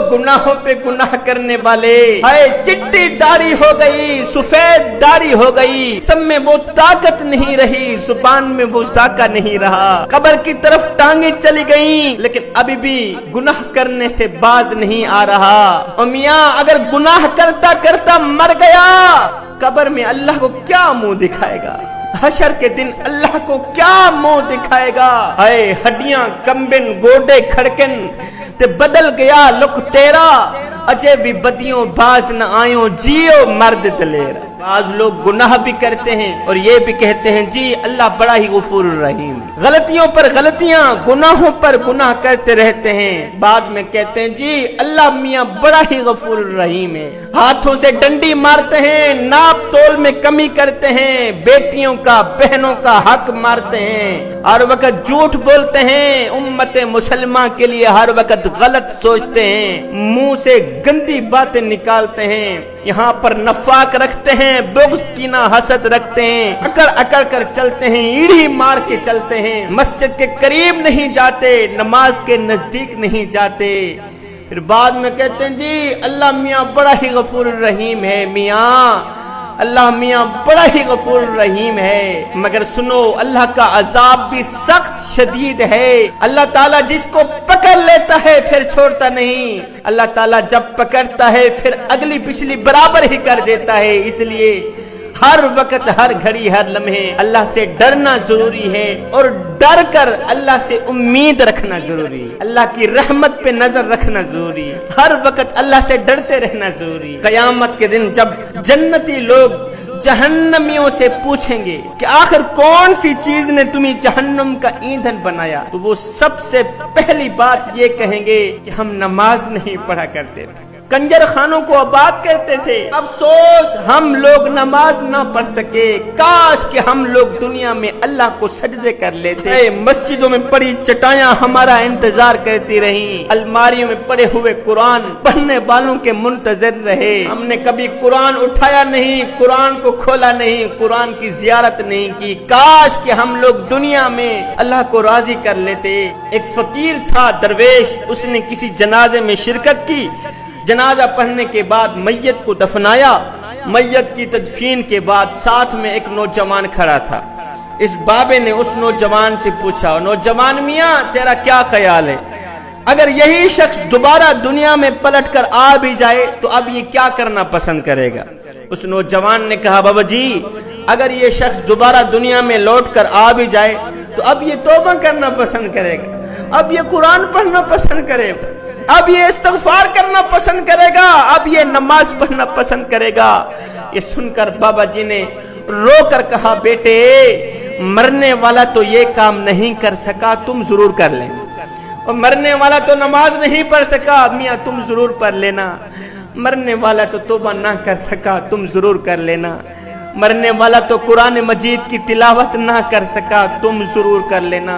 गुनाहों पे गुनाह करने वाले, हाय चिट्टी दाढ़ी हो गई, सफेद दाढ़ी हो गई, सब में वो ताकत नहीं रही, जुबान में वो जाका नहीं रहा, कब्र की तरफ टांगे चली गई, लेकिन अभी भी गुनाह करने से बाज नहीं आ रहा। और मियां अगर गुनाह करता करता मर गया, कब्र में अल्लाह को क्या मुंह दिखाएगा, हशर के दिन अल्लाह को क्या मुंह दिखाएगा। हाय हड्डियां कंबन गोडे खड़कन ते बदल गया लुक तेरा, अजय भी बदियों बाज न आयो, जियो मर्द दलेर। आज लोग गुनाह भी करते हैं और ये भी कहते हैं जी अल्लाह बड़ा ही गफूर रहीम, गलतियों पर गलतियां, गुनाहों पर गुनाह करते रहते हैं, बाद में कहते हैं जी अल्लाह मियां बड़ा ही गफूर रहीम है। हाथों से डंडी मारते हैं, नाप तोल में कमी करते हैं, बेटियों का बहनों का हक मारते हैं, हर वक्त झूठ बोलते हैं, उम्मत मुसलमान के लिए हर वक्त गलत सोचते हैं, मुंह से गंदी बातें निकालते हैं, यहाँ पर नफाक रखते हैं, बुग़्ज़ कीना हसद रखते हैं, अकड़ अकड़ कर चलते हैं, ईड़ी मार के चलते हैं, मस्जिद के करीब नहीं जाते, नमाज के नजदीक नहीं जाते, फिर बाद में कहते हैं जी अल्लाह मियाँ बड़ा ही गफूर रहीम है। मियाँ अल्लाह मियाँ बड़ा ही गफूर रहीम है, मगर सुनो अल्लाह का अजाब भी सख्त शदीद है। अल्लाह ताला जिसको पकड़ लेता है फिर छोड़ता नहीं, अल्लाह ताला जब पकड़ता है फिर अगली पिछली बराबर ही कर देता है। इसलिए हर वक्त हर घड़ी हर लम्हे अल्लाह से डरना जरूरी है और डर कर अल्लाह से उम्मीद रखना जरूरी है, अल्लाह की रहमत पे नजर रखना जरूरी है, हर वक्त अल्लाह से डरते रहना जरूरी है। कयामत के दिन जब जन्नती लोग जहन्नमियों से पूछेंगे कि आखिर कौन सी चीज ने तुम्हें जहन्नम का ईंधन बनाया, तो वो सबसे पहली बात ये कहेंगे कि हम नमाज नहीं पढ़ा करते थे, कंजर खानों को आबाद करते थे, अफसोस हम लोग नमाज ना पढ़ सके, काश कि हम लोग दुनिया में अल्लाह को सजदे कर लेते, मस्जिदों में पड़ी चटाइयां हमारा इंतजार करती रहीं, अलमारियों में पड़े हुए कुरान पढ़ने वालों के मुंतजर रहे, हमने कभी कुरान उठाया नहीं, कुरान को खोला नहीं, कुरान की जियारत नहीं की, काश कि हम लोग दुनिया में अल्लाह को राजी कर लेते। एक फकीर था दरवेश, उसने किसी जनाजे में शिरकत की, जनाजा पढ़ने के बाद मैयत को दफनाया, मैयत की तदफीन के बाद साथ में एक नौजवान खड़ा था। इस बाबे ने उस नौजवान से पूछा, नौजवान मियाँ तेरा क्या ख्याल है, अगर यही शख्स दोबारा दुनिया में पलट कर आ भी जाए तो अब ये क्या करना पसंद करेगा। उस नौजवान ने कहा, बाबा जी अगर ये शख्स दोबारा दुनिया में लौट कर आ भी जाए तो अब ये तौबा करना पसंद करेगा, अब ये कुरान पढ़ना पसंद करेगा, अब ये इस्तिग़फ़ार करना पसंद करेगा, अब ये नमाज पढ़ना पसंद करेगा। ये सुनकर बाबा जी ने रो कर कहा, बेटे मरने वाला तो ये काम नहीं कर सका, तुम जरूर कर लेना, और मरने वाला तो नमाज नहीं पढ़ सका, मियाँ तुम जरूर पढ़ लेना, मरने वाला तो तौबा ना कर सका, तुम जरूर कर लेना, मरने वाला तो कुरान मजीद की तिलावत ना कर सका, तुम जरूर कर लेना।